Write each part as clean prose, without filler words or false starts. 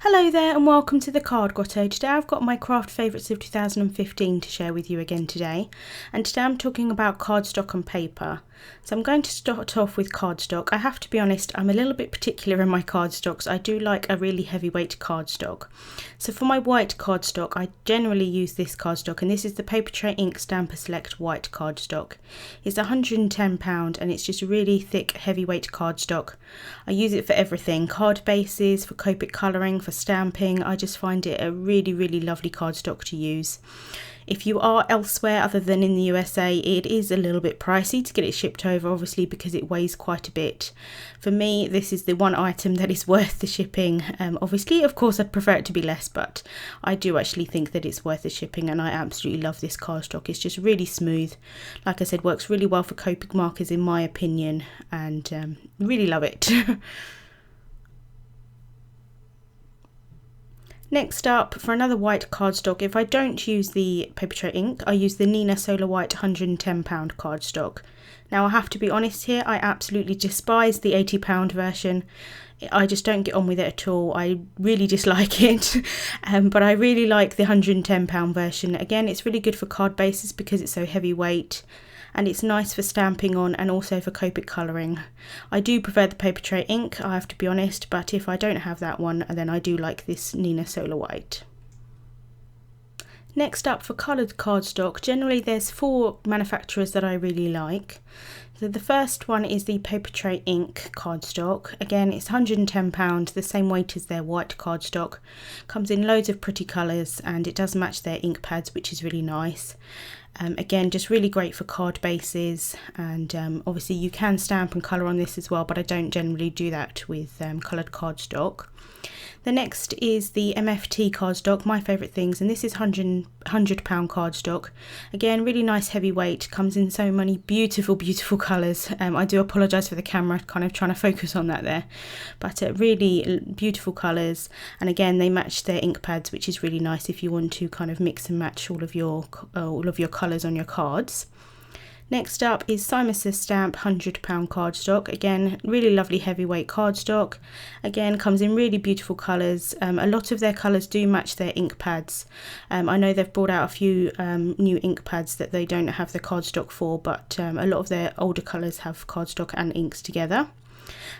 Hello there and welcome to the Card Grotto. Today I've got my craft favourites of 2015 to share with you again today. And today I'm talking about cardstock and paper. So I'm going to start off with cardstock. I have to be honest, I'm a little bit particular in my cardstocks. I do like a really heavyweight cardstock. So for my white cardstock, I generally use this cardstock, and this is the Papertrey Ink Stamper Select White cardstock. It's £110 and it's just a really thick heavyweight cardstock. I use it for everything, card bases, for copic colouring, for stamping. I just find it a really lovely cardstock to use. If you are elsewhere other than in the USA, it is a little bit pricey to get it shipped over, obviously, because it weighs quite a bit. For me, this is the one item that is worth the shipping. Obviously, of course, I'd prefer it to be less, but I do actually think that it's worth the shipping, and I absolutely love this cardstock. It's just really smooth. Like I said, works really well for copic markers in my opinion, and really love it. Next up, for another white cardstock, if I don't use the Papertrey ink, I use the Neenah Solar White £110 cardstock. Now I have to be honest here, I absolutely despise the £80 version. I just don't get on with it at all. I really dislike it, but I really like the £110 version. Again, it's really good for card bases because it's so heavyweight, and it's nice for stamping on and also for copic colouring. I do prefer the Papertrey ink, I have to be honest, but if I don't have that one, then I do like this Neenah Solar White. Next up, for coloured cardstock, generally there's 4 manufacturers that I really like. So the first one is the Papertrey ink cardstock. Again, it's £110, the same weight as their white cardstock. Comes in loads of pretty colours and it does match their ink pads, which is really nice. Again, just really great for card bases, and obviously you can stamp and colour on this as well, but I don't generally do that with coloured cardstock. The next is the MFT cardstock, my favourite things, and this is £100 cardstock. Again, really nice heavyweight, comes in so many beautiful colours. I do apologise for the camera, kind of trying to focus on that there, but really beautiful colours, and again they match their ink pads, which is really nice if you want to kind of mix and match all of your colours on your cards. Next up is Simon's Stamp £100 cardstock. Again, really lovely heavyweight cardstock. Again, comes in really beautiful colours. A lot of their colours do match their ink pads. I know they've brought out a few new ink pads that they don't have the cardstock for, but a lot of their older colours have cardstock and inks together.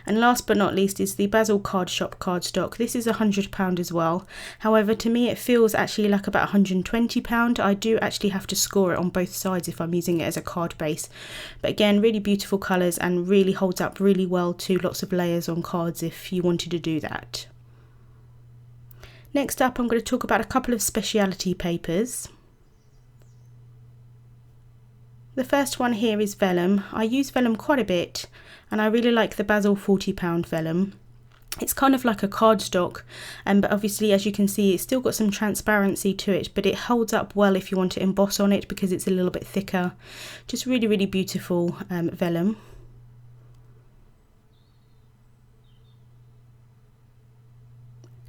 And last but not least is the Bazzill Card Shop cardstock. This is £100 as well. However, to me it feels actually like about £120. I do actually have to score it on both sides if I'm using it as a card base. But again, really beautiful colours and really holds up really well to lots of layers on cards if you wanted to do that. Next up, I'm going to talk about a couple of speciality papers. The first one here is Vellum. I use Vellum quite a bit, and I really like the Bazzill £40 Vellum. It's kind of like a cardstock, but obviously, as you can see, it's still got some transparency to it, but it holds up well if you want to emboss on it because it's a little bit thicker. Just really beautiful Vellum.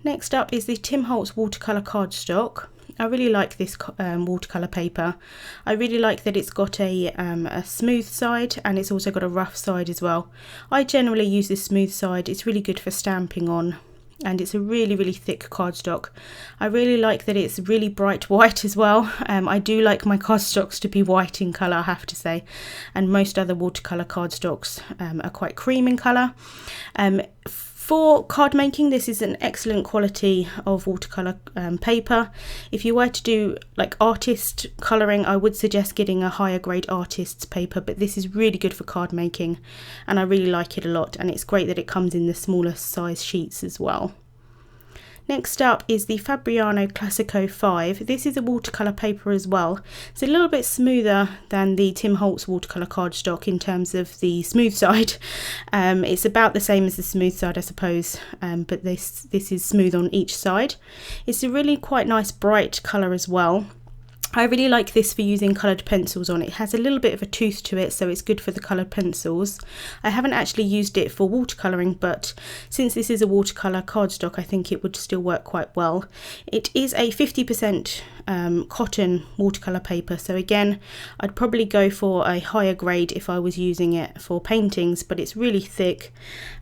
Next up is the Tim Holtz Watercolour cardstock. I really like this watercolour paper. I really like that it's got a smooth side, and it's also got a rough side as well. I generally use this smooth side. It's really good for stamping on, and it's a really thick cardstock. I really like that it's really bright white as well. I do like my cardstocks to be white in colour, I have to say, and most other watercolour cardstocks are quite cream in colour. For card making, this is an excellent quality of watercolour paper. If you were to do like artist colouring, I would suggest getting a higher grade artist's paper, but this is really good for card making and I really like it a lot, and it's great that it comes in the smaller size sheets as well. Next up is the Fabriano Classico 5. This is a watercolour paper as well. It's a little bit smoother than the Tim Holtz watercolour cardstock in terms of the smooth side. It's about the same as the smooth side, I suppose, but this is smooth on each side. It's a really quite nice bright colour as well. I really like this for using coloured pencils on. It has a little bit of a tooth to it, so it's good for the coloured pencils. I haven't actually used it for watercolouring, but since this is a watercolour cardstock, I think it would still work quite well. It is a 50% cotton watercolour paper. So again, I'd probably go for a higher grade if I was using it for paintings, but it's really thick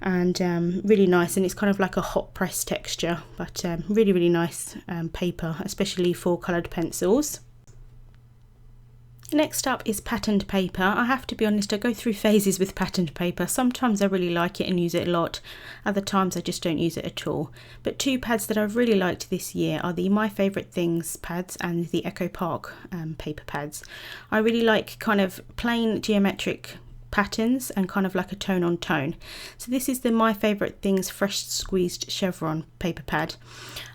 and really nice, and it's kind of like a hot press texture, but really, really nice paper, especially for coloured pencils. Next up is patterned paper. I have to be honest, I go through phases with patterned paper. Sometimes I really like it and use it a lot, other times I just don't use it at all. But two pads that I've really liked this year are the My Favourite Things pads and the Echo Park paper pads. I really like kind of plain geometric patterns and kind of like a tone on tone. So this is the My Favourite Things Fresh Squeezed Chevron paper pad.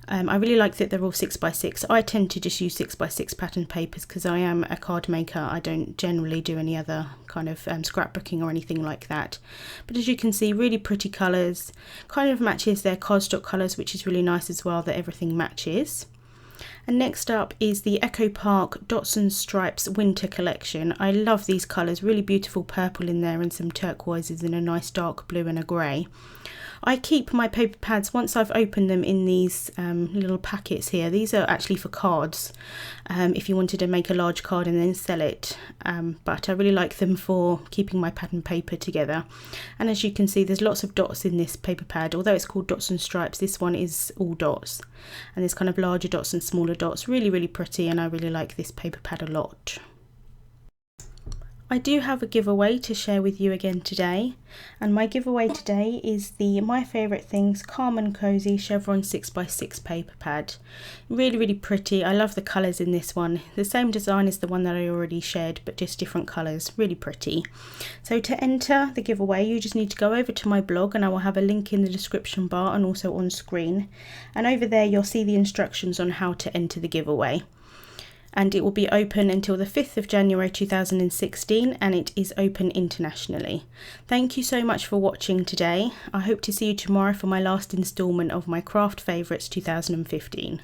I really like that they're all 6x6. I tend to just use 6x6 pattern papers because I am a card maker. I don't generally do any other kind of scrapbooking or anything like that. But as you can see, really pretty colours, kind of matches their cardstock colours, which is really nice as well, that everything matches. And next up is the Echo Park Dots and Stripes Winter Collection. I love these colours, really beautiful purple in there and some turquoises and a nice dark blue and a grey. I keep my paper pads, once I've opened them, in these little packets here. These are actually for cards, if you wanted to make a large card and then sell it. But I really like them for keeping my pattern paper together. And as you can see, there's lots of dots in this paper pad. Although it's called Dots and Stripes, this one is all dots. And there's kind of larger dots and smaller dots. Really, really pretty, and I really like this paper pad a lot. I do have a giveaway to share with you again today, and my giveaway today is the My Favourite Things Calm and Cozy Chevron 6x6 paper pad. Really, really pretty. I love the colours in this one. The same design as the one that I already shared, but just different colours. Really pretty. So to enter the giveaway, you just need to go over to my blog, and I will have a link in the description bar and also on screen. And over there you'll see the instructions on how to enter the giveaway. And it will be open until the 5th of January 2016, and it is open internationally. Thank you so much for watching today. I hope to see you tomorrow for my last instalment of my Craft Favourites 2015.